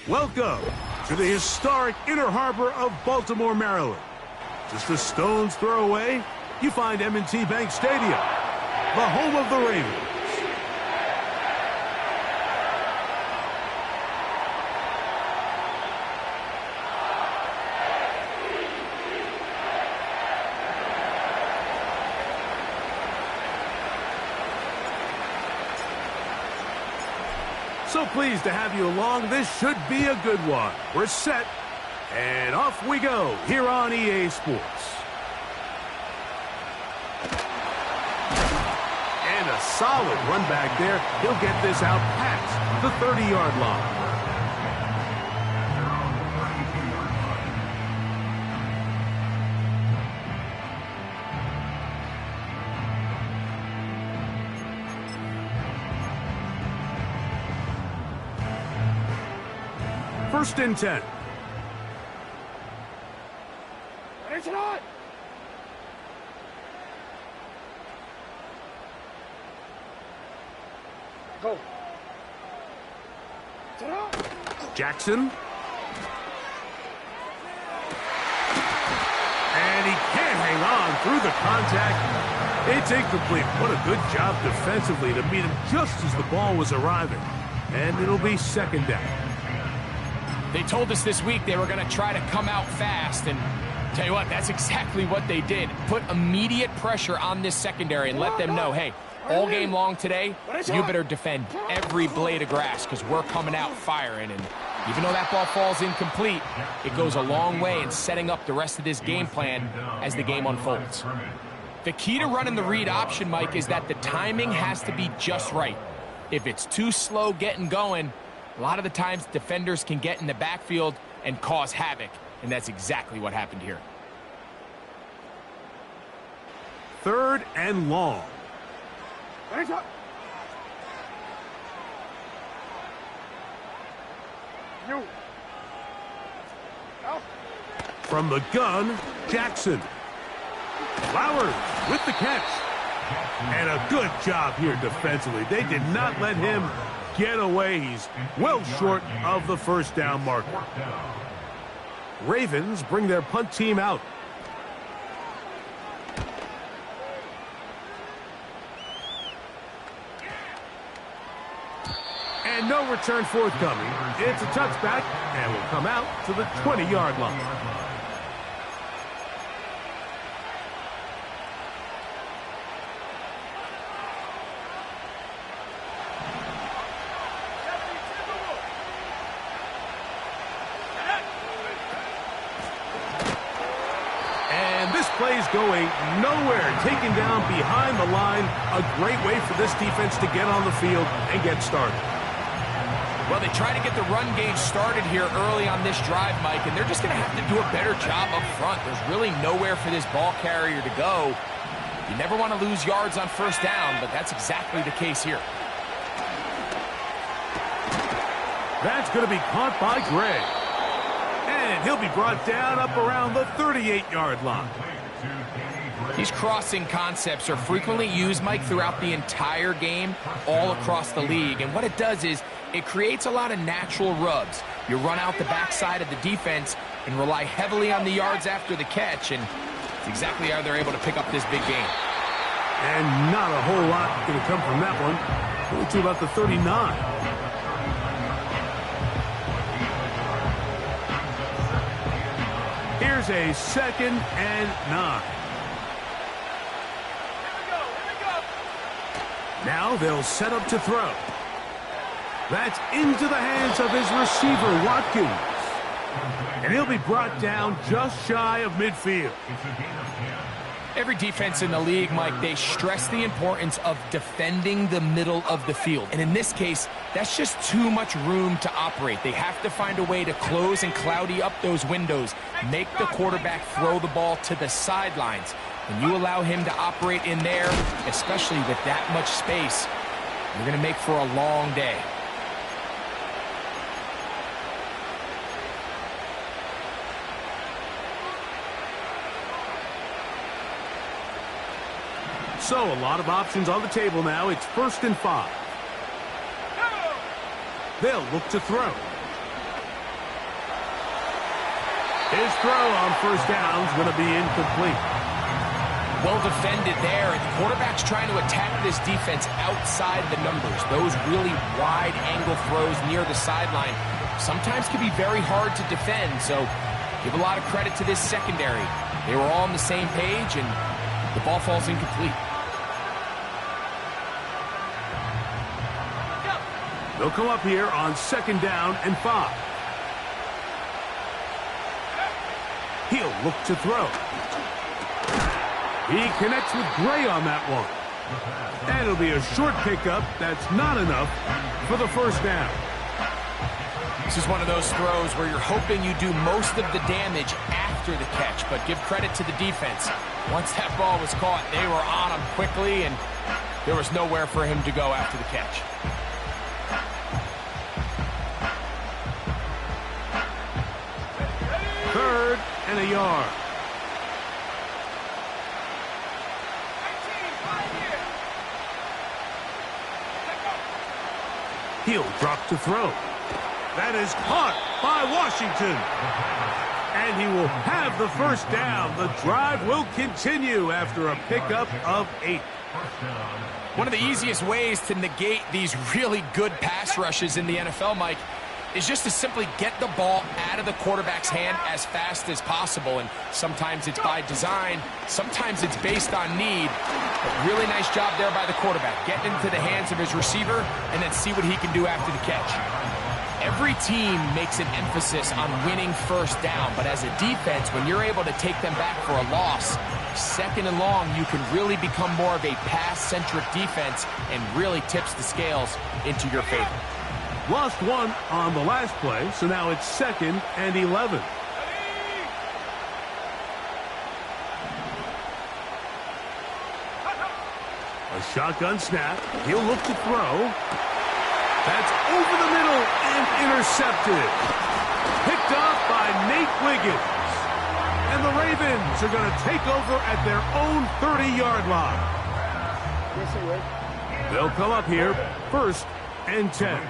Welcome to the historic Inner Harbor of Baltimore, Maryland. Just a stone's throw away, you find M&T Bank Stadium, the home of the Ravens. So pleased to have you along. This should be a good one. We're set, and off we go here on EA Sports. And a solid run back there. He'll get this out past the 30-yard line. First and 10. Go. Jackson. And he can't hang on through the contact. It's incomplete. What a good job defensively to meet him just as the ball was arriving. And it'll be second down. They told us this week they were going to try to come out fast, and tell you what, that's exactly what they did. Put immediate pressure on this secondary and let them know, hey, all game long today, you better defend every blade of grass because we're coming out firing. And even though that ball falls incomplete, it goes a long way in setting up the rest of this game plan as the game unfolds. The key to running the read option, Mike, is that the timing has to be just right. If it's too slow getting going, a lot of the times defenders can get in the backfield and cause havoc, and that's exactly what happened here. Third and long. From the gun, Jackson. Flowers with the catch. And a good job here defensively. They did not let him get away. He's well short of the first down marker. Ravens bring their punt team out. And no return forthcoming. It's a touchback and will come out to the 20-yard line. Plays going nowhere, taken down behind the line. A great way for this defense to get on the field and get started. Well, they try to get the run game started here early on this drive, Mike, and they're just going to have to do a better job up front. There's really nowhere for this ball carrier to go. You never want to lose yards on first down, but that's exactly the case here. That's going to be caught by Gray. And he'll be brought down up around the 38-yard line. These crossing concepts are frequently used, Mike, throughout the entire game, all across the league. And what it does is it creates a lot of natural rubs. You run out the backside of the defense and rely heavily on the yards after the catch. And it's exactly how they're able to pick up this big game. And not a whole lot going to come from that one. Only to about the 39. Here's a second and 9. Now they'll set up to throw. That's into the hands of his receiver, Watkins. And he'll be brought down just shy of midfield. Every defense in the league, Mike, they stress the importance of defending the middle of the field. And in this case, that's just too much room to operate. They have to find a way to close and cloudy up those windows, make the quarterback throw the ball to the sidelines. When you allow him to operate in there, especially with that much space, you're going to make for a long day. So a lot of options on the table now. It's 1st and 5. They'll look to throw. His throw on first down is going to be incomplete. Well defended there. And the quarterback's trying to attack this defense outside the numbers. Those really wide angle throws near the sideline sometimes can be very hard to defend. So give a lot of credit to this secondary. They were all on the same page, and the ball falls incomplete. They'll come up here on 2nd down and 5. He'll look to throw. He connects with Gray on that one. And it'll be a short pickup. That's not enough for the first down. This is one of those throws where you're hoping you do most of the damage after the catch, but give credit to the defense. Once that ball was caught, they were on him quickly, and there was nowhere for him to go after the catch. 3rd and a yard. He'll drop to throw. That is caught by Washington. And he will have the first down. The drive will continue after a pickup of 8. One of the easiest ways to negate these really good pass rushes in the NFL, Mike, is just to simply get the ball out of the quarterback's hand as fast as possible. And sometimes it's by design, sometimes it's based on need. But really nice job there by the quarterback. Getting into the hands of his receiver and then see what he can do after the catch. Every team makes an emphasis on winning first down, but as a defense, when you're able to take them back for a loss, 2nd and long, you can really become more of a pass-centric defense and really tips the scales into your favor. Lost one on the last play, so now it's 2nd and 11. A shotgun snap. He'll look to throw. That's over the middle and intercepted. Picked off by Nate Wiggins. And the Ravens are going to take over at their own 30-yard line. They'll come up here 1st and 10.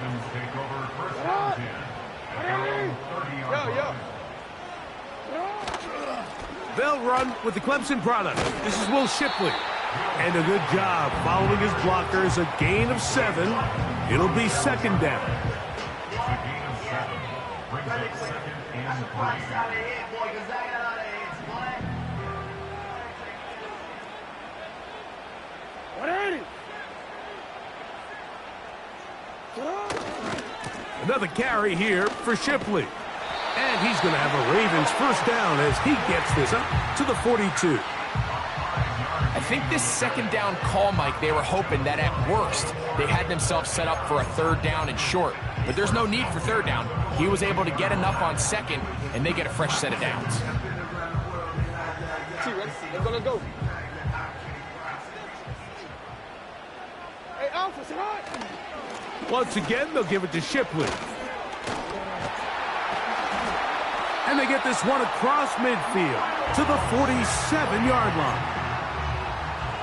They'll run with the Clemson product. This is Will Shipley. And a good job following his blockers. A gain of 7. It'll be 2nd down. Another carry here for Shipley. And he's going to have a Ravens first down as he gets this up to the 42. I think this 2nd down call, Mike, they were hoping that at worst they had themselves set up for a 3rd down and short. But there's no need for 3rd down. He was able to get enough on 2nd, and they get a fresh set of downs. They're going to go. Hey, Alpha, sit on. Once again, they'll give it to Shipley. And they get this one across midfield to the 47-yard line.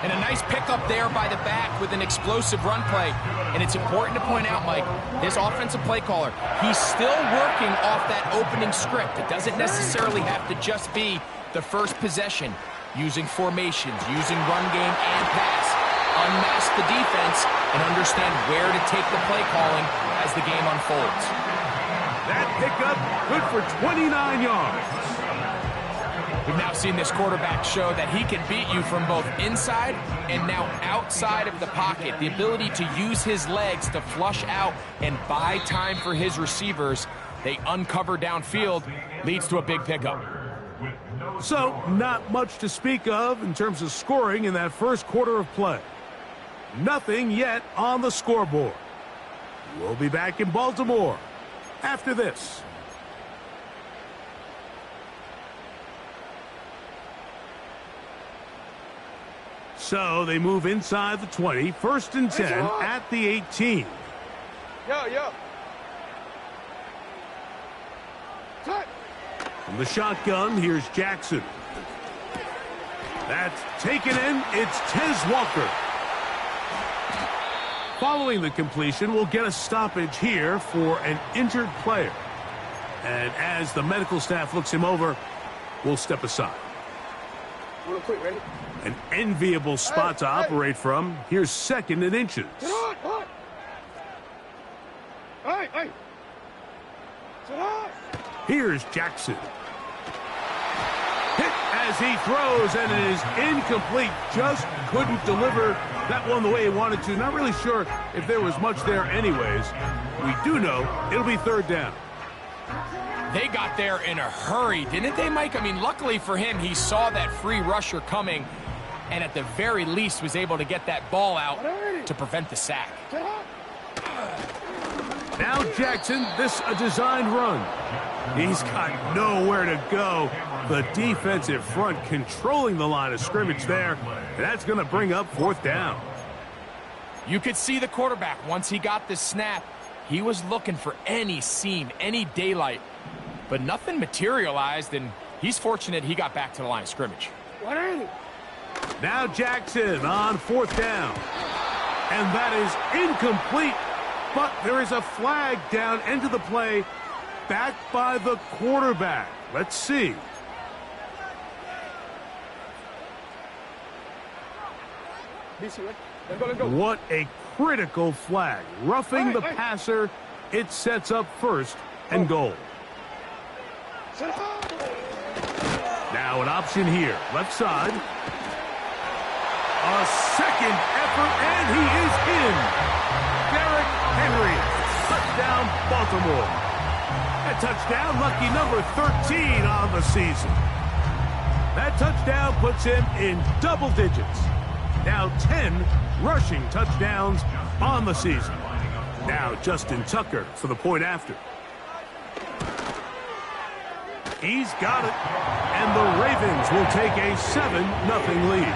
And a nice pickup there by the back with an explosive run play. And it's important to point out, Mike, this offensive play caller, he's still working off that opening script. It doesn't necessarily have to just be the first possession. Using formations, using run game and pass. Unmask the defense and understand where to take the play calling as the game unfolds. That pickup good for 29 yards. We've now seen this quarterback show that he can beat you from both inside and now outside of the pocket. The ability to use his legs to flush out and buy time for his receivers. They uncover downfield, leads to a big pickup. So, not much to speak of in terms of scoring in that first quarter of play. Nothing yet on the scoreboard. We'll be back in Baltimore after this. So they move inside the 20, 1st and 10 at the 18. Yo. From the shotgun, here's Jackson. That's taken in. It's Tez Walker. Following the completion, we'll get a stoppage here for an injured player. And as the medical staff looks him over, we'll step aside. Real quick, ready? An enviable spot to operate from. Here's 2nd and inches. Sit on, on. Hey. Sit on. Here's Jackson. Hit as he throws, and it is incomplete. Just couldn't deliver that one the way he wanted to. Not really sure if there was much there anyways. We do know it'll be 3rd down. They got there in a hurry, didn't they, Mike? I mean, luckily for him, he saw that free rusher coming and at the very least was able to get that ball out to prevent the sack. Now Jackson, this a designed run. He's got nowhere to go. The defensive front controlling the line of scrimmage there. And that's going to bring up 4th down. You could see the quarterback, once he got the snap, he was looking for any seam, any daylight. But nothing materialized, and he's fortunate he got back to the line of scrimmage. Now Jackson on 4th down. And that is incomplete. But there is a flag down into the play, backed by the quarterback. Let's see. Let's go. What a critical flag. Roughing the passer, it sets up 1st and goal. Now an option here, left side. A 2nd effort, and he is in. Derrick Henry, touchdown Baltimore. That touchdown, lucky number 13 on the season. That touchdown puts him in double digits. Now 10 rushing touchdowns on the season. Now Justin Tucker for the point after. He's got it. And the Ravens will take a 7-0 lead.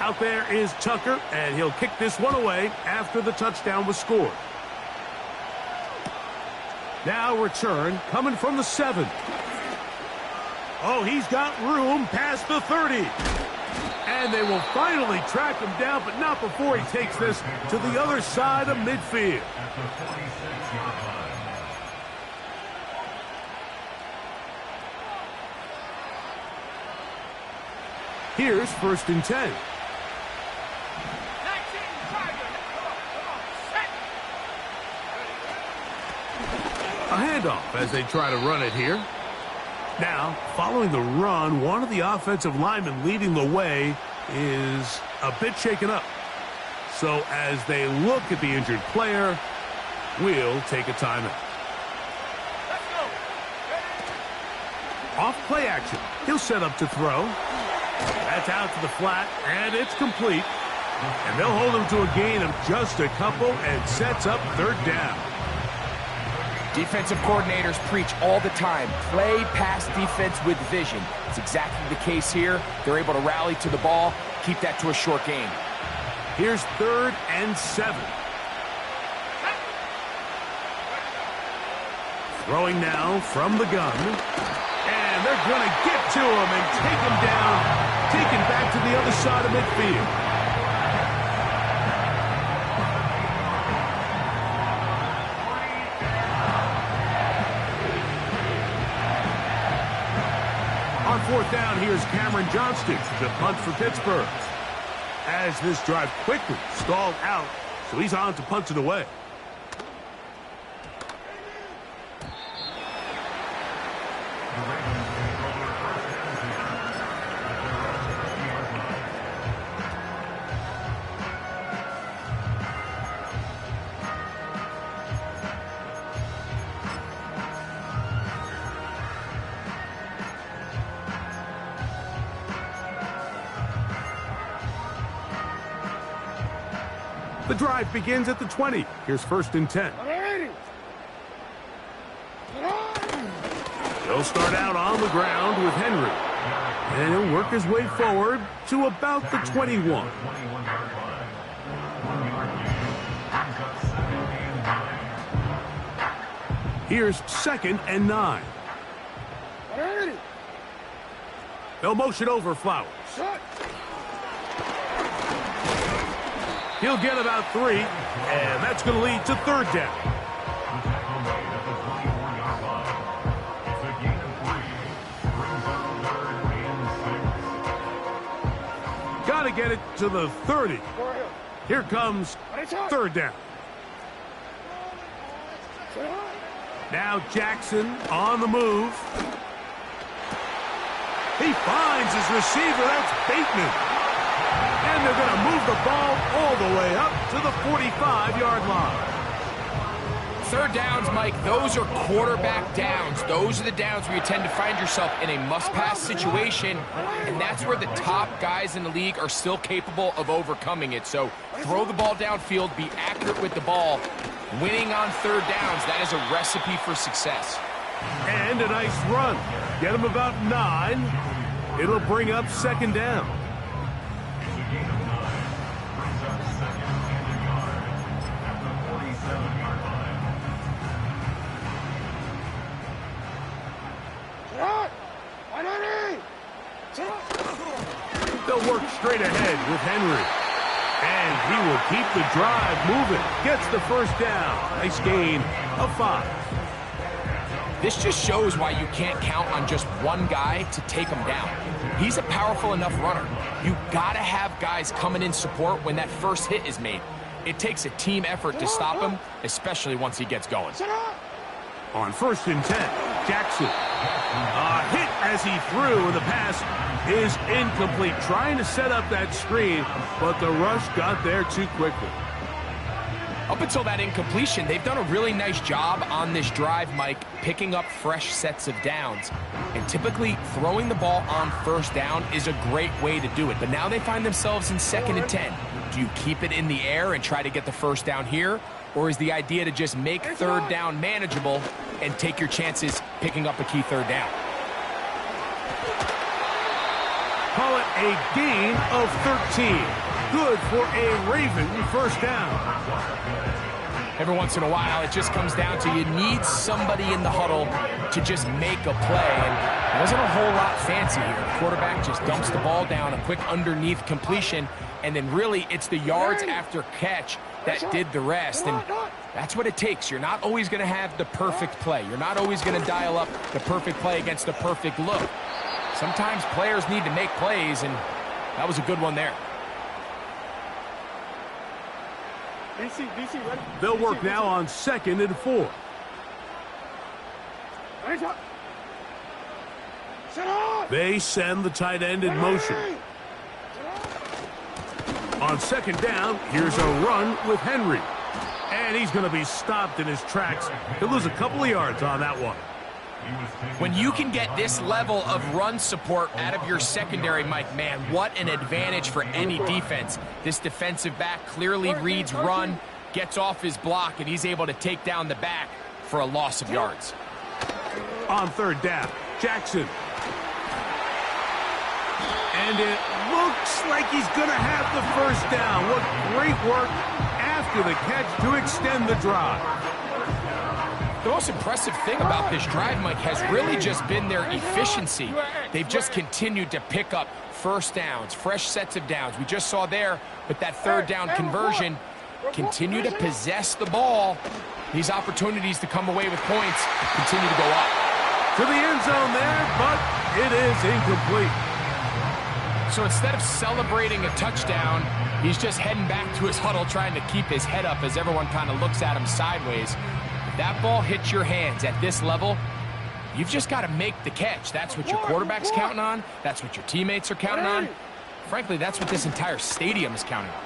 Out there is Tucker, and he'll kick this one away after the touchdown was scored. Now return coming from the 7. Oh, he's got room past the 30. And they will finally track him down, but not before he takes this to the other side of midfield. Here's 1st and 10. A handoff as they try to run it here. Now, following the run, one of the offensive linemen leading the way is a bit shaken up. So as they look at the injured player, we'll take a timeout. Off play action. He'll set up to throw. That's out to the flat, and it's complete. And they'll hold him to a gain of just a couple and sets up 3rd down. Defensive coordinators preach all the time, play pass defense with vision. It's exactly the case here. They're able to rally to the ball, keep that to a short gain. Here's 3rd and 7. Throwing now from the gun. And they're going to get to him and take him down, taken back to the other side of midfield. On 4th down, here's Cameron Johnston to punt for Pittsburgh. As this drive quickly stalled out, so he's on to punt it away. The drive begins at the 20. Here's 1st and 10. He'll start out on the ground with Henry. And he'll work his way forward to about the 21. Here's 2nd and 9. They'll motion over Flowers. He'll get about 3, and that's going to lead to third down. Got to get it to the 30. Here comes third down. Now Jackson on the move. He finds his receiver. That's Bateman. And they're going to move the ball all the way up to the 45-yard line. Third downs, Mike, those are quarterback downs. Those are the downs where you tend to find yourself in a must-pass situation, and that's where the top guys in the league are still capable of overcoming it. So throw the ball downfield, be accurate with the ball. Winning on third downs, that is a recipe for success. And a nice run. Get him about 9. It'll bring up second down. They'll work straight ahead with Henry. And he will keep the drive moving. Gets the first down. Nice gain of 5. This just shows why you can't count on just one guy to take him down. He's a powerful enough runner. You got to have guys coming in support when that first hit is made. It takes a team effort to stop him, especially once he gets going. On 1st and 10, Jackson. A hit as he threw, and the pass is incomplete. Trying to set up that screen, but the rush got there too quickly. Up until that incompletion, they've done a really nice job on this drive, Mike, picking up fresh sets of downs. And typically, throwing the ball on first down is a great way to do it. But now they find themselves in 2nd and 10. Do you keep it in the air and try to get the first down here? Or is the idea to just make third down manageable and take your chances picking up a key third down? Call it a gain of 13. Good for a Raven first down. Every once in a while, it just comes down to you need somebody in the huddle to just make a play. And it wasn't a whole lot fancy here. The quarterback just dumps the ball down, a quick underneath completion, and then really it's the yards after catch that did the rest. And that's what it takes. You're not always going to have the perfect play. You're not always going to dial up the perfect play against the perfect look. Sometimes players need to make plays, and that was a good one there. They'll work now on 2nd and 4. They send the tight end in motion. On 2nd down, here's a run with Henry. And he's going to be stopped in his tracks. He'll lose a couple of yards on that one. When you can get this level of run support out of your secondary, Mike, man, what an advantage for any defense. This defensive back clearly reads run, gets off his block, and he's able to take down the back for a loss of yards. On 3rd down, Jackson. And it looks like he's going to have the first down. What great work after the catch to extend the drive. The most impressive thing about this drive, Mike, has really just been their efficiency. They've just continued to pick up first downs, fresh sets of downs. We just saw there with that 3rd down conversion, continue to possess the ball. These opportunities to come away with points continue to go up. To the end zone there, but it is incomplete. So instead of celebrating a touchdown, he's just heading back to his huddle trying to keep his head up as everyone kind of looks at him sideways. If that ball hits your hands at this level, you've just got to make the catch. That's what your quarterback's counting on. That's what your teammates are counting on. Frankly, that's what this entire stadium is counting on.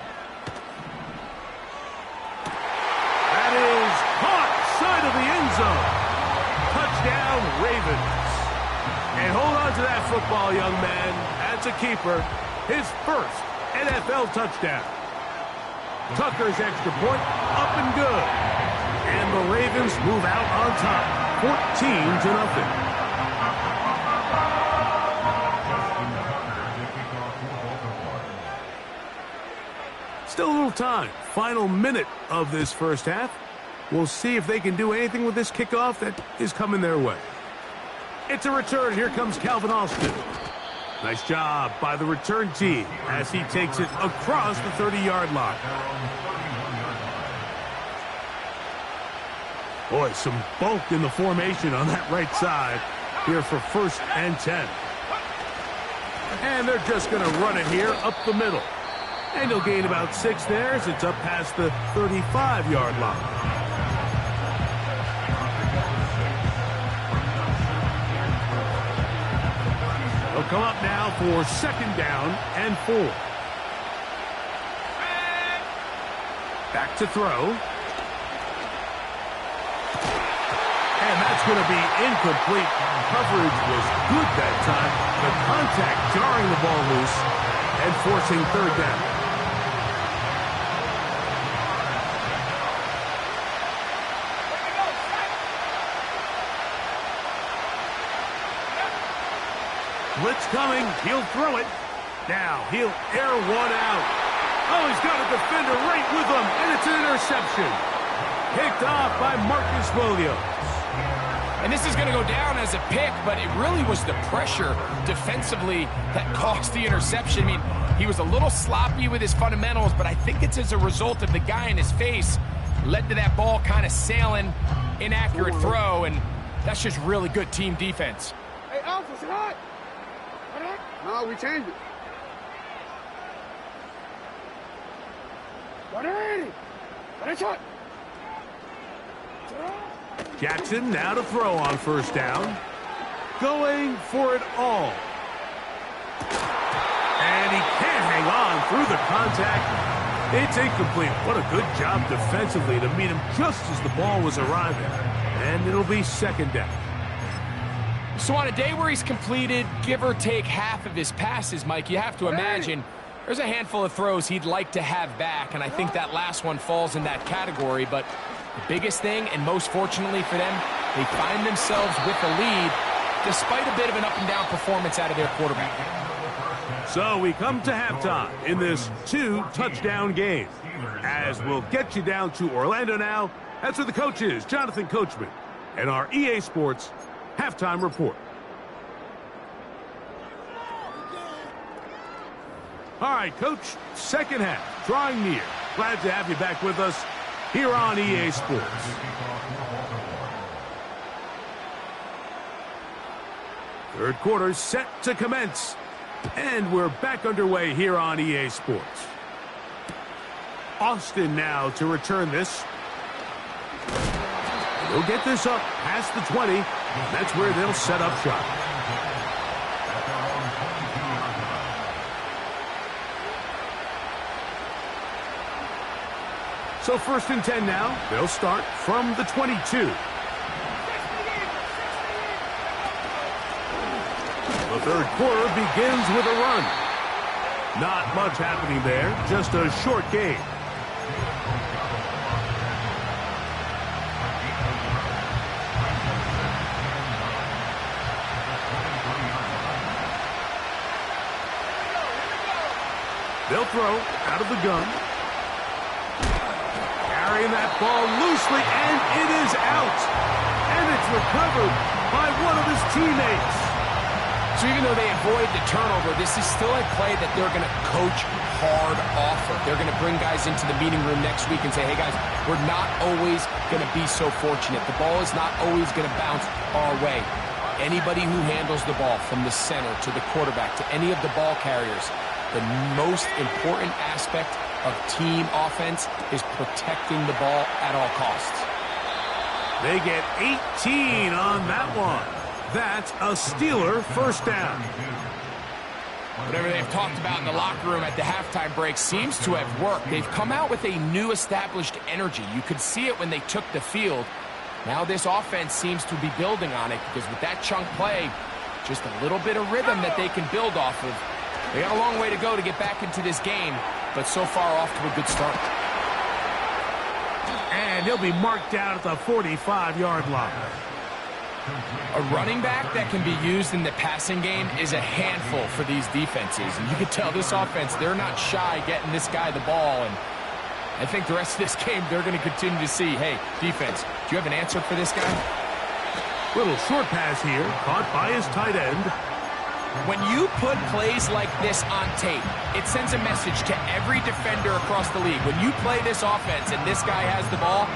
That is caught side of the end zone. Touchdown, Ravens. And hold on to that football, young man. That's a keeper. His first NFL touchdown. Tucker's extra point up and good. And the Ravens move out on top, 14-0. Still a little time. Final minute of this first half. We'll see if they can do anything with this kickoff that is coming their way. It's a return. Here comes Calvin Austin. Nice job by the return team as he takes it across the 30-yard line. Boy, some bulk in the formation on that right side here for 1st and 10. And they're just going to run it here up the middle. And he'll gain about 6 there as it's up past the 35-yard line. They'll come up now for 2nd down and 4. Back to throw. And that's going to be incomplete. Coverage was good that time. The contact jarring the ball loose and forcing 3rd down. Blitz coming. He'll throw it. Now he'll air one out. Oh, he's got a defender right with him, and it's an interception. Picked off by Marcus Williams. And this is going to go down as a pick, but it really was the pressure defensively that caused the interception. I mean, he was a little sloppy with his fundamentals, but I think it's as a result of the guy in his face led to that ball kind of sailing, inaccurate throw, and that's just really good team defense. Hey, Alpha, sit hot. No, we changed it. 180. That's hot. Jackson now to throw on 1st down. Going for it all. And he can't hang on through the contact. It's incomplete. What a good job defensively to meet him just as the ball was arriving. And it'll be 2nd down. So on a day where he's completed, give or take half of his passes, Mike, you have to imagine there's a handful of throws he'd like to have back, and I think that last one falls in that category. But the biggest thing, and most fortunately for them, they find themselves with a lead despite a bit of an up-and-down performance out of their quarterback. So we come to halftime in this 2-touchdown game. As we'll get you down to Orlando now, that's where the coach is, Jonathan Coachman, and our EA Sports Halftime Report. All right, Coach, 2nd half, drawing near. Glad to have you back with us here on EA Sports. Third quarter set to commence. And we're back underway here on EA Sports. Austin now to return this. They'll get this up past the 20. That's where they'll set up shop. So 1st and 10 now. They'll start from the 22. The 3rd quarter begins with a run. Not much happening there. Just a short game. They'll throw out of the gun. Carrying that ball loosely, and it is out. And it's recovered by one of his teammates. So even though they avoid the turnover, this is still a play that they're going to coach hard off of. They're going to bring guys into the meeting room next week and say, hey, guys, we're not always going to be so fortunate. The ball is not always going to bounce our way. Anybody who handles the ball from the center to the quarterback to any of the ball carriers, the most important aspect of team offense is protecting the ball at all costs. They get 18 on that one. That's a Steeler 1st down. Whatever they've talked about in the locker room at the halftime break seems to have worked. They've come out with a new established energy. You could see it when they took the field. Now this offense seems to be building on it because with that chunk play, just a little bit of rhythm that they can build off of. They got a long way to go to get back into this game, but so far off to a good start. And he'll be marked down at the 45-yard line. A running back that can be used in the passing game is a handful for these defenses. And you can tell this offense, they're not shy getting this guy the ball. And I think the rest of this game, they're going to continue to see, hey, defense, do you have an answer for this guy? Little short pass here, caught by his tight end. When you put plays like this on tape, it sends a message to every defender across the league. When you play this offense and this guy has the ball,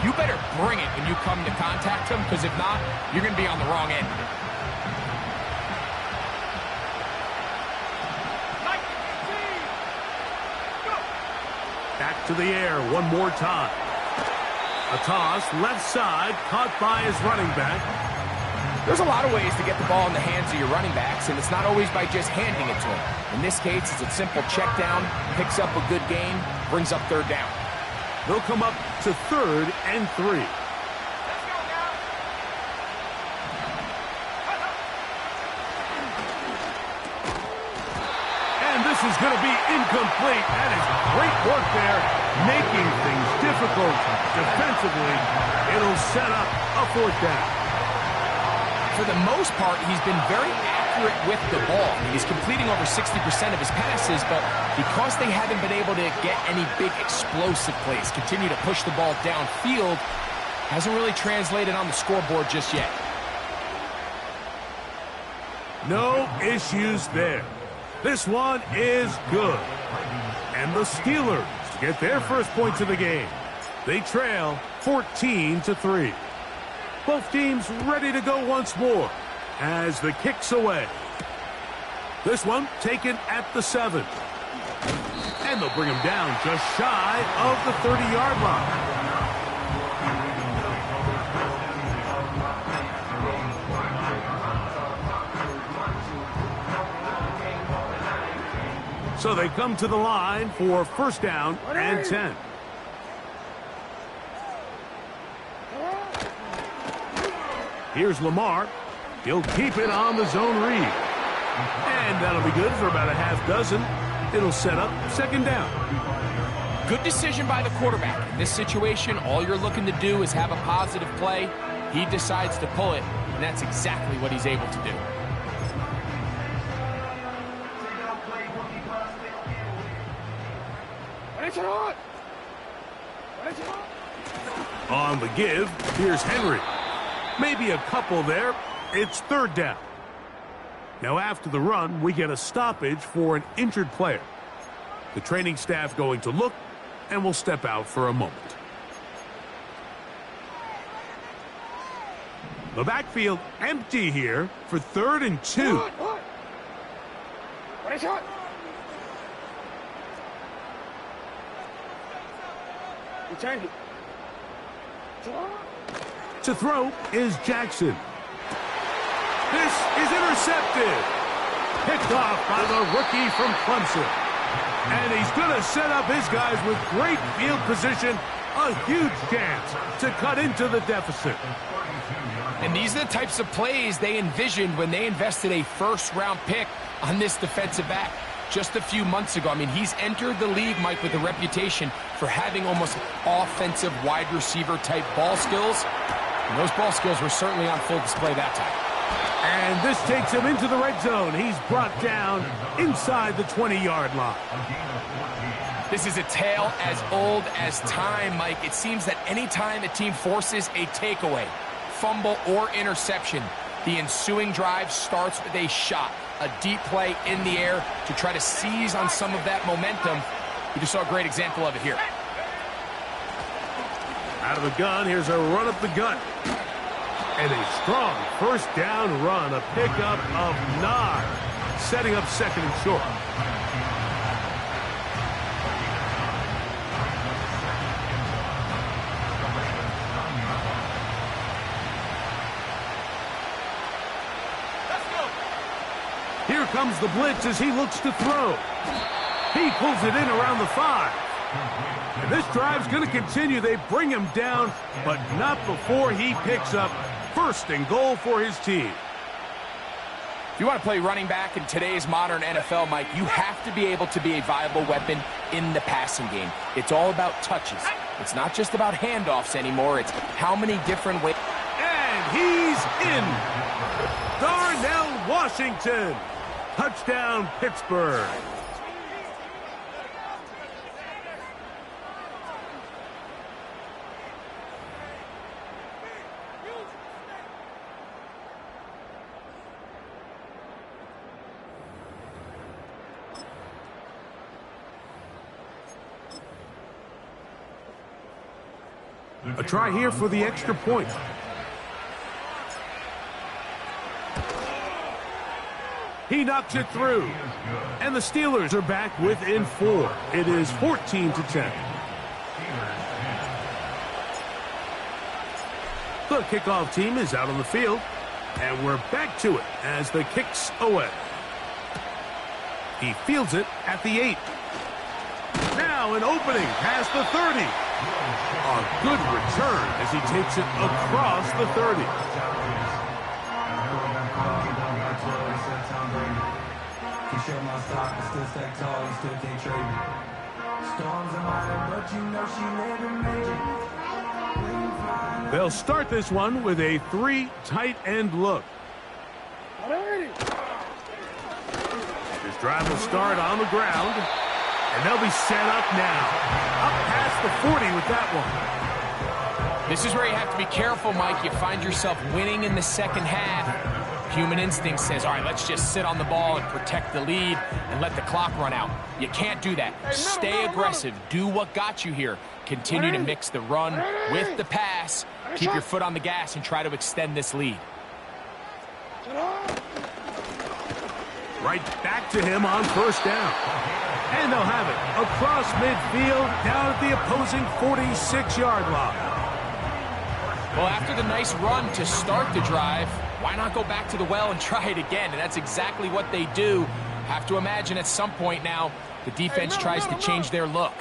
you better bring it when you come to contact him, because if not, you're going to be on the wrong end. Back to the air one more time. A toss, left side, caught by his running back. There's a lot of ways to get the ball in the hands of your running backs, and it's not always by just handing it to them. In this case, it's a simple check down, picks up a good gain, brings up third down. They'll come up to 3rd and 3. And this is going to be incomplete. That is great work there, making things difficult defensively. It'll set up a 4th down. For the most part, he's been very accurate with the ball. He's completing over 60% of his passes, but because they haven't been able to get any big explosive plays, continue to push the ball downfield, hasn't really translated on the scoreboard just yet. No issues there. This one is good. And the Steelers get their first points of the game. They trail 14-3. Both teams ready to go once more as the kick's away. This one taken at the 7. And they'll bring him down just shy of the 30-yard line. So they come to the line for 1st down and 10. Here's Lamar. He'll keep it on the zone read. And that'll be good for about a half dozen. It'll set up 2nd down. Good decision by the quarterback. In this situation, all you're looking to do is have a positive play. He decides to pull it, and that's exactly what he's able to do. On the give, here's Henry. Maybe a couple there. It's 3rd down. Now after the run, we get a stoppage for an injured player. The training staff going to look and will step out for a moment. The backfield empty here for 3rd and 2. To throw is Jackson. This is intercepted. Picked off by the rookie from Clemson. And he's going to set up his guys with great field position. A huge chance to cut into the deficit. And these are the types of plays they envisioned when they invested a 1st-round pick on this defensive back just a few months ago. I mean, he's entered the league, Mike, with a reputation for having almost offensive wide receiver type ball skills. And those ball skills were certainly on full display that time. And this takes him into the red zone. He's brought down inside the 20-yard line. This is a tale as old as time, Mike. It seems that anytime a team forces a takeaway, fumble, or interception, the ensuing drive starts with a shot, a deep play in the air to try to seize on some of that momentum. We just saw a great example of it here. Out of the gun, here's a run up the gut. And a strong 1st down run, a pickup of 9, setting up 2nd and short. Here comes the blitz as he looks to throw. He pulls it in around the 5. And this drive's going to continue. They bring him down, but not before he picks up 1st and goal for his team. If you want to play running back in today's modern NFL, Mike, you have to be able to be a viable weapon in the passing game. It's all about touches. It's not just about handoffs anymore. It's how many different ways. And he's in. Darnell Washington. Touchdown, Pittsburgh. A try here for the extra point. He knocks it through. And the Steelers are back within 4. It is 14-10. The kickoff team is out on the field. And we're back to it as the kick's away. He fields it at the 8. Now an opening past the 30. A good return as he takes it across the 30. They'll start this one with a 3 tight end look. This drive will start on the ground, and they'll be set up now. Up past the 40 with that one. This is where you have to be careful, Mike. You find yourself winning in the second half. Human instinct says, all right, let's just sit on the ball and protect the lead and let the clock run out. You can't do that. Stay aggressive. Do what got you here. Continue to mix the run with the pass. Keep your foot on the gas and try to extend this lead. Right back to him on first down. And they'll have it across midfield down at the opposing 46-yard line. Well, after the nice run to start the drive, why not go back to the well and try it again? And that's exactly what they do. Have to imagine at some point now, the defense tries to change their look.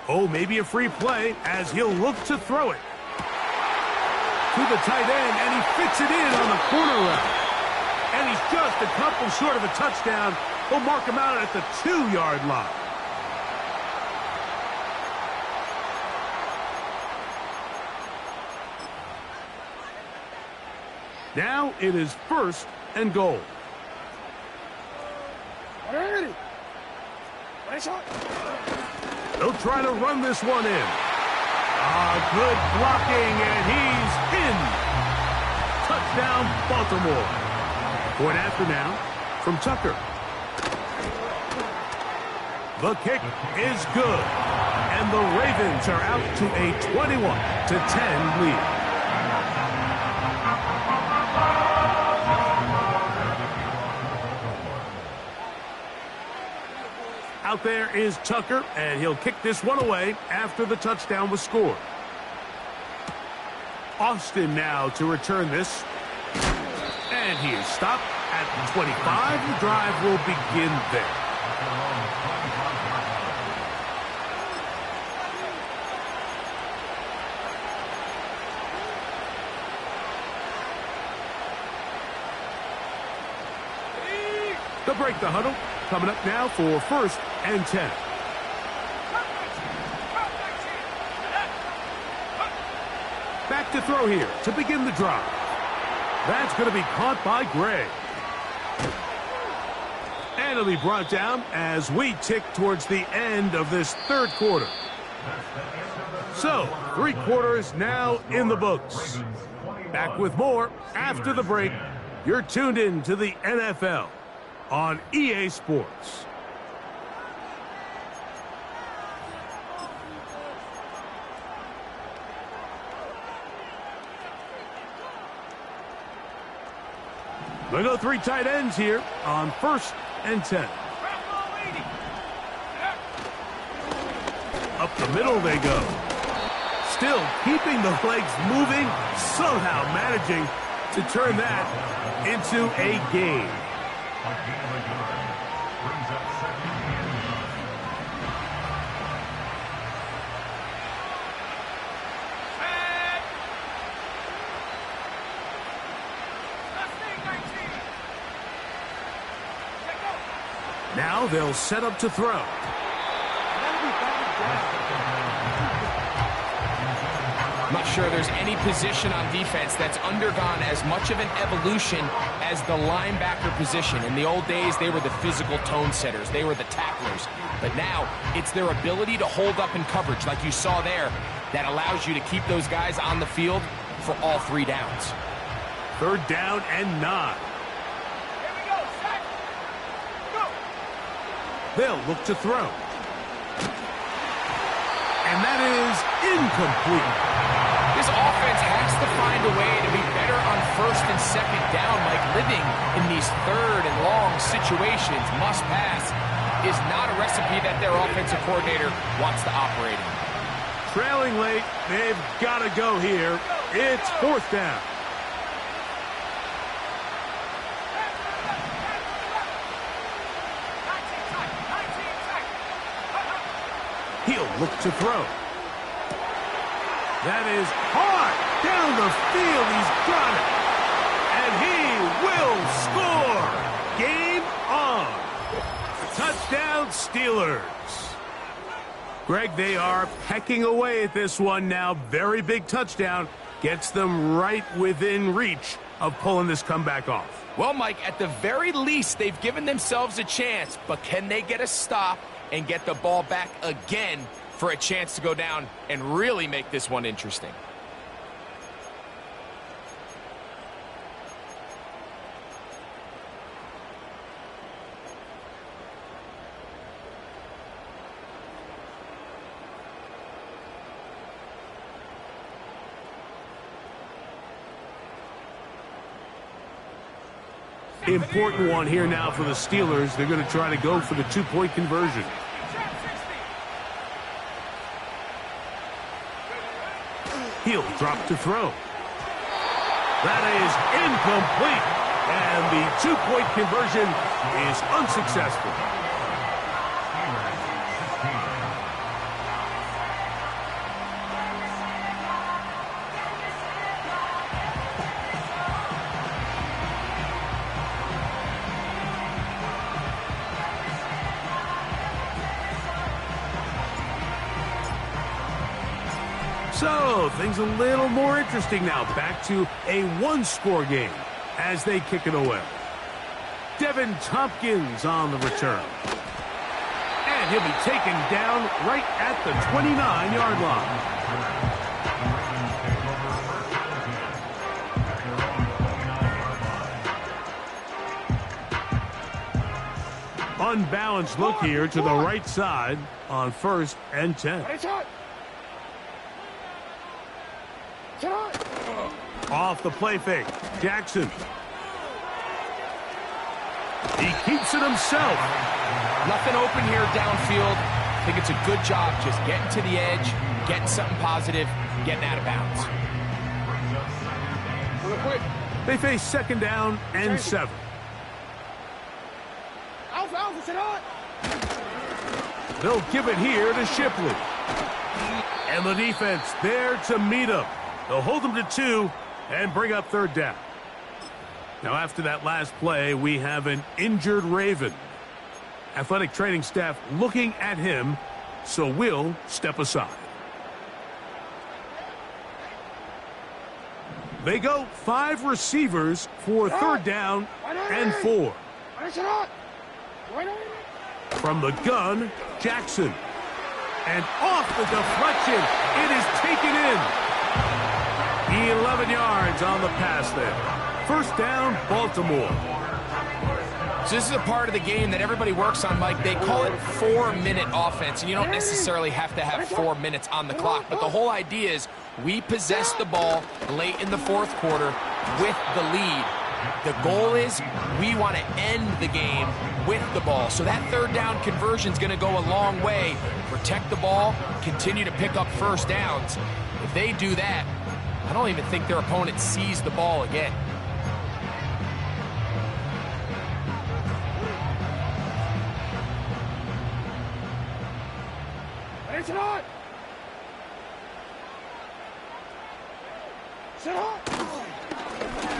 Oh, maybe a free play as he'll look to throw it. To the tight end, and he fits it in on the corner route. And he's just a couple short of a touchdown. He'll mark him out at the 2-yard line. Now it is 1st and goal. They'll try to run this one in. Good blocking, and he's in. Touchdown, Baltimore. Point after now from Tucker. The kick is good, and the Ravens are out to a 21-10 lead. Out there is Tucker, and he'll kick this one away after the touchdown was scored. Austin now to return this. And he is stopped at the 25. The drive will begin there. They'll break the huddle. Coming up now for 1st and 10. Back to throw here to begin the drive. That's going to be caught by Gray. And it'll be brought down as we tick towards the end of this 3rd quarter. So, 3 quarters now in the books. Back with more after the break. You're tuned in to the NFL on EA Sports. They go 3 tight ends here on 1st and 10. Up the middle they go. Still keeping the legs moving, somehow managing to turn that into a gain. Now they'll set up to throw. I'm not sure there's any position on defense that's undergone as much of an evolution as the linebacker position. In the old days, they were the physical tone setters. They were the tacklers. But now, it's their ability to hold up in coverage, like you saw there, that allows you to keep those guys on the field for all 3 downs. 3rd down and 9. They'll look to throw. And that is incomplete. This offense has to find a way to be better on first and second down. Like living in these third and long situations, must pass, is not a recipe that their offensive coordinator wants to operate in. Trailing late, they've got to go here. It's fourth down. He'll look to throw. That is hard down the field. He's got it. And he will score. Game on. Touchdown, Steelers. Greg, they are pecking away at this one now. Very big touchdown. Gets them right within reach of pulling this comeback off. Well, Mike, at the very least, they've given themselves a chance. But can they get a stop and get the ball back again for a chance to go down and really make this one interesting? Important one here now for the Steelers. They're going to try to go for the two-point conversion. He'll drop to throw. That is incomplete. And the two-point conversion is unsuccessful. So, things a little more interesting now. Back to a one-score game as they kick it away. Devin Tompkins on the return. And he'll be taken down right at the 29-yard line. Unbalanced look here to the right side on 1st and 10. Off the play fake. Jackson. He keeps it himself. Nothing open here downfield. I think it's a good job just getting to the edge, getting something positive, getting out of bounds. They face second down and 7. They'll give it here to Shipley. And the defense there to meet him. They'll hold him to 2 and bring up third down. Now, after that last play, we have an injured Raven. Athletic training staff looking at him, so we'll step aside. They go 5 receivers for third down and 4. From the gun, Jackson. And off the deflection, it is taken in. 11 yards on the pass there. First down, Baltimore. So this is a part of the game that everybody works on, Mike. They call it 4-minute offense, and you don't necessarily have to have 4 minutes on the clock. But the whole idea is we possess the ball late in the fourth quarter with the lead. The goal is we want to end the game with the ball. So that third down conversion is going to go a long way. Protect the ball, continue to pick up first downs. If they do that, I don't even think their opponent sees the ball again.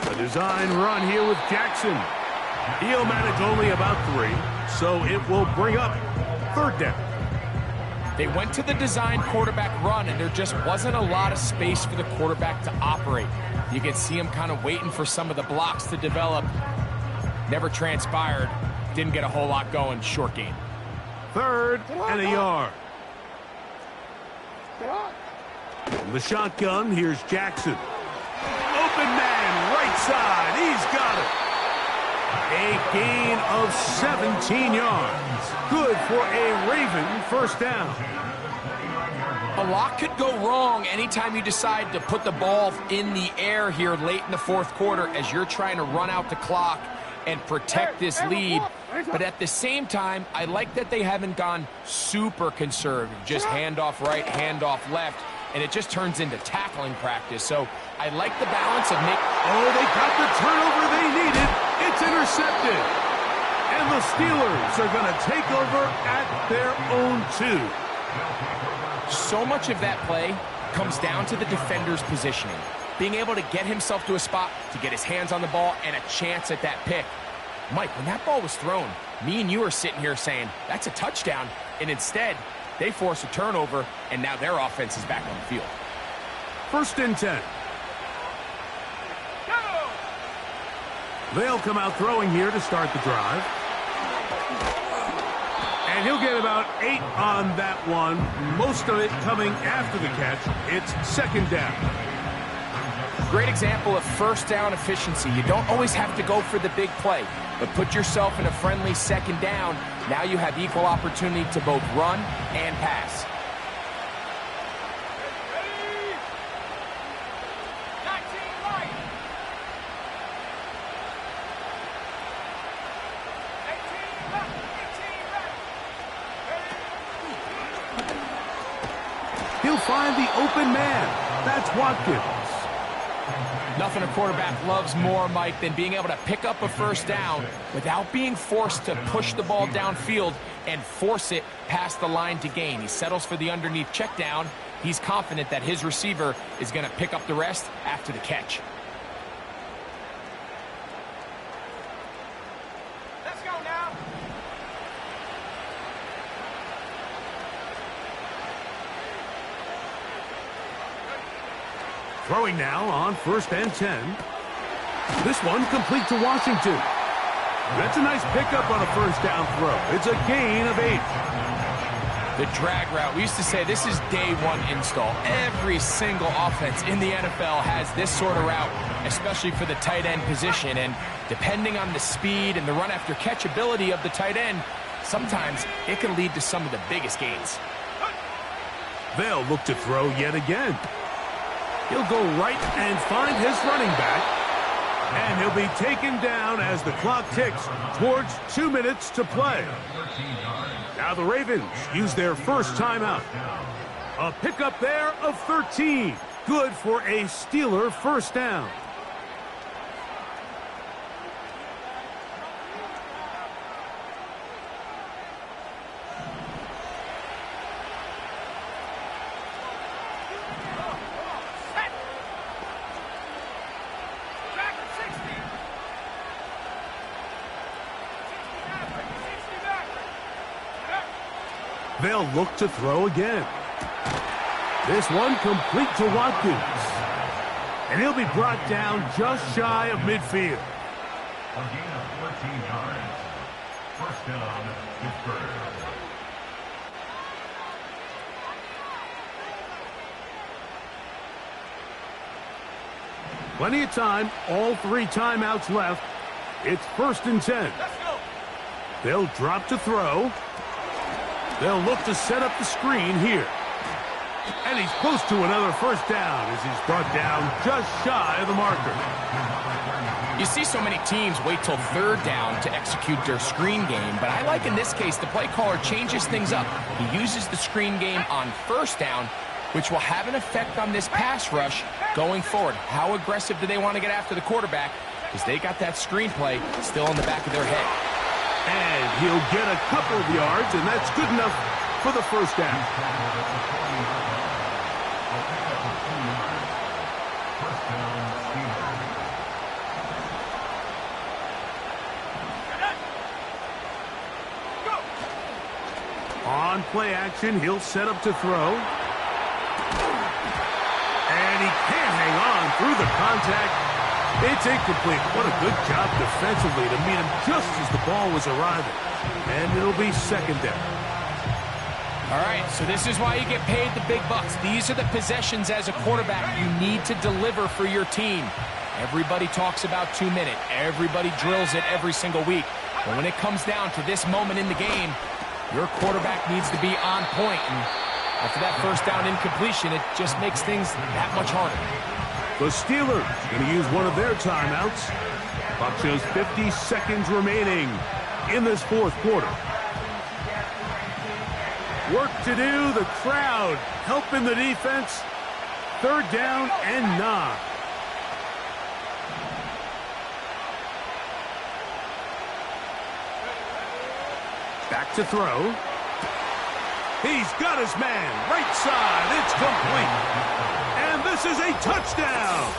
A design run here with Jackson. He'll manage only about 3, so it will bring up third down. They went to the design quarterback run, and there just wasn't a lot of space for the quarterback to operate. You could see him kind of waiting for some of the blocks to develop. Never transpired. Didn't get a whole lot going. Short game. Third and a yard. From the shotgun, here's Jackson. Open man, right side. He's got it. A gain of 17 yards. Good for a Raven first down. A lot could go wrong anytime you decide to put the ball in the air here late in the fourth quarter as you're trying to run out the clock and protect this lead. But at the same time, I like that they haven't gone super conservative. Just handoff right, handoff left, and it just turns into tackling practice. So I like the balance of making... Oh, they got the turnover they needed. It's intercepted. And the Steelers are going to take over at their own 2. So much of that play comes down to the defender's positioning. Being able to get himself to a spot to get his hands on the ball and a chance at that pick. Mike, when that ball was thrown, me and you are sitting here saying, that's a touchdown. And instead, they force a turnover, and now their offense is back on the field. 1st and 10. They'll come out throwing here to start the drive. And he'll get about 8 on that one. Most of it coming after the catch. It's 2nd down. Great example of first down efficiency. You don't always have to go for the big play, but put yourself in a friendly 2nd down. Now you have equal opportunity to both run and pass. He'll find the open man. That's Watkins. Nothing a quarterback loves more, Mike, than being able to pick up a first down without being forced to push the ball downfield and force it past the line to gain. He settles for the underneath check down. He's confident that his receiver is going to pick up the rest after the catch. Let's go now. Throwing now on 1st and 10. This one complete to Washington. That's a nice pickup on a first down throw. It's a gain of 8. The drag route. We used to say this is day one install. Every single offense in the NFL has this sort of route, especially for the tight end position. And depending on the speed and the run after catch ability of the tight end, sometimes it can lead to some of the biggest gains. They'll look to throw yet again. He'll go right and find his running back. And he'll be taken down as the clock ticks towards 2 minutes to play. Now the Ravens use their first timeout. A pickup there of 13. Good for a Steeler first down. They'll look to throw again. This one complete to Watkins. And he'll be brought down just shy of midfield. A gain of 14 yards. First down, Pittsburgh. Plenty of time. All 3 timeouts left. It's 1st and 10. Let's go. They'll drop to throw. They'll look to set up the screen here. And he's close to another first down as he's brought down just shy of the marker. You see so many teams wait till 3rd down to execute their screen game, but I like in this case the play caller changes things up. He uses the screen game on 1st down, which will have an effect on this pass rush going forward. How aggressive do they want to get after the quarterback? Because they got that screen play still in the back of their head. And he'll get a couple of yards, and that's good enough for the first down. On play action, he'll set up to throw. And he can't hang on through the contact. It's incomplete. What a good job defensively to meet him just as the ball was arriving. And it'll be 2nd down. All right, so this is why you get paid the big bucks. These are the possessions as a quarterback you need to deliver for your team. Everybody talks about 2 minutes. Everybody drills it every single week. But when it comes down to this moment in the game, your quarterback needs to be on point. And After that first down incompletion, it just makes things that much harder. The Steelers going to use one of their timeouts. Clock shows 50 seconds remaining in this fourth quarter. Work to do, the crowd helping the defense. Third down and 9. Back to throw. He's got his man. Right side. It's complete. And this is a touchdown.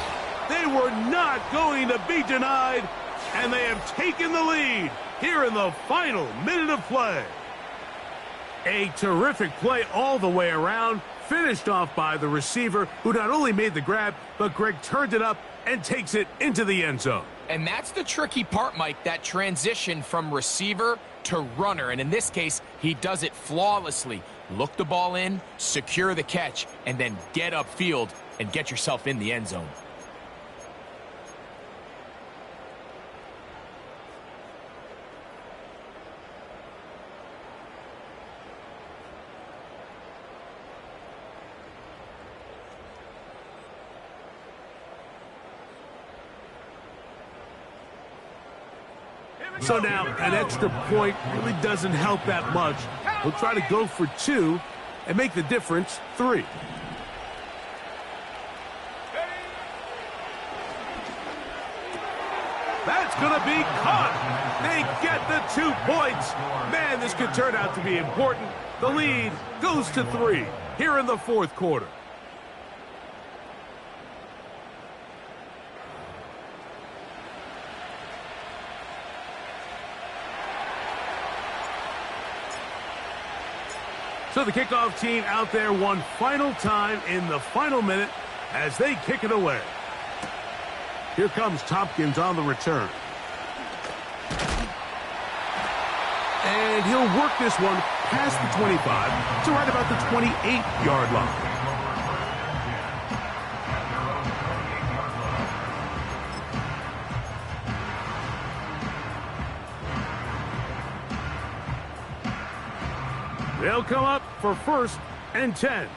They were not going to be denied, and they have taken the lead here in the final minute of play. A terrific play all the way around, finished off by the receiver, who not only made the grab, but Greg turned it up and takes it into the end zone. And that's the tricky part, Mike, that transition from receiver to runner. And in this case, he does it flawlessly. Look the ball in, secure the catch, and then get upfield and get yourself in the end zone. So now, an extra point really doesn't help that much. We'll try to go for 2 and make the difference 3. That's going to be caught. They get the 2 points. Man, this could turn out to be important. The lead goes to 3 here in the fourth quarter. So the kickoff team out there one final time in the final minute as they kick it away. Here comes Tompkins on the return. And he'll work this one past the 25 to right about the 28-yard line. They'll come up for 1st and 10.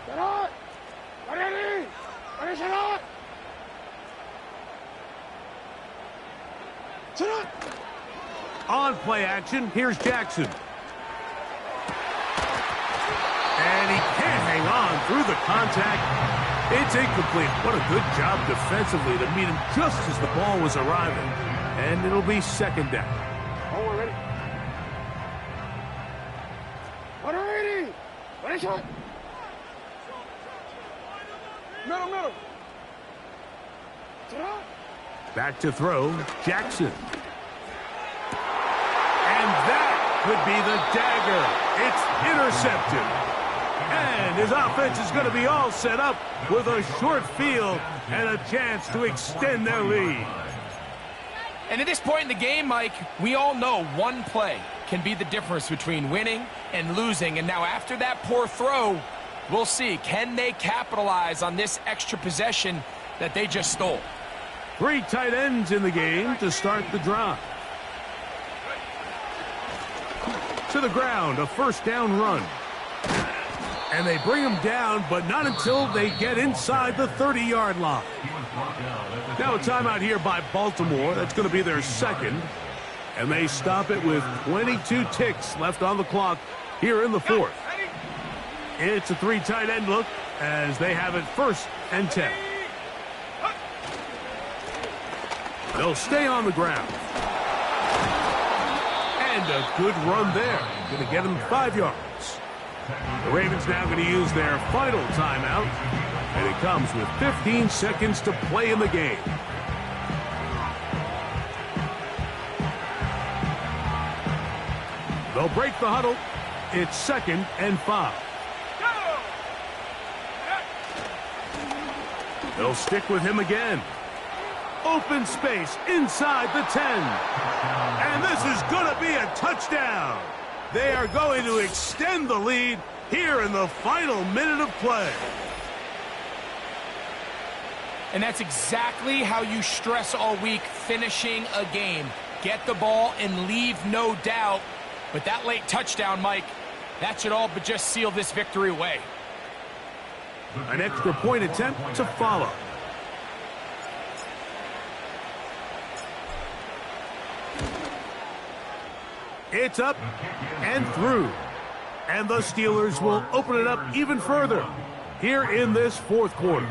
On play action, here's Jackson. And he can't hang on through the contact. It's incomplete. What a good job defensively to meet him just as the ball was arriving. And it'll be 2nd down. Shot. Middle. Back to throw, Jackson. And that could be the dagger. It's intercepted. And his offense is going to be all set up with a short field and a chance to extend their lead. And at this point in the game, Mike, we all know one play can be the difference between winning and losing. And now after that poor throw, we'll see, can they capitalize on this extra possession that they just stole? 3 tight ends in the game to start the drive. To the ground, a 1st down run. And they bring him down, but not until they get inside the 30-yard line. Now a timeout here by Baltimore. That's going to be their 2nd. And they stop it with 22 ticks left on the clock here in the 4th. It's a 3 tight end look as they have it 1st and 10. They'll stay on the ground. And a good run there. Going to get them 5 yards. The Ravens now going to use their final timeout. And it comes with 15 seconds to play in the game. They'll break the huddle. It's 2nd and 5. They'll stick with him again. Open space inside the 10. And this is going to be a touchdown. They are going to extend the lead here in the final minute of play. And that's exactly how you stress all week, finishing a game. Get the ball and leave no doubt. But that late touchdown, Mike, that should all but just seal this victory away. An extra point attempt to follow. It's up and through. And the Steelers will open it up even further here in this fourth quarter.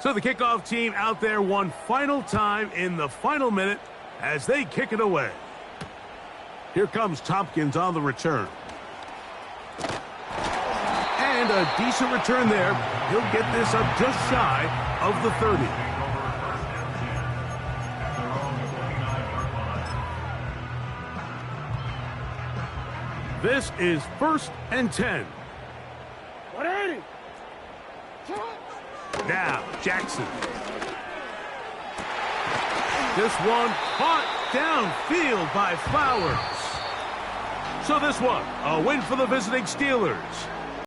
So the kickoff team out there one final time in the final minute as they kick it away. Here comes Tompkins on the return. And a decent return there. He'll get this up just shy of the 30. This is 1st and 10. Now, Jackson. This one caught downfield by Flowers. So this one, a win for the visiting Steelers.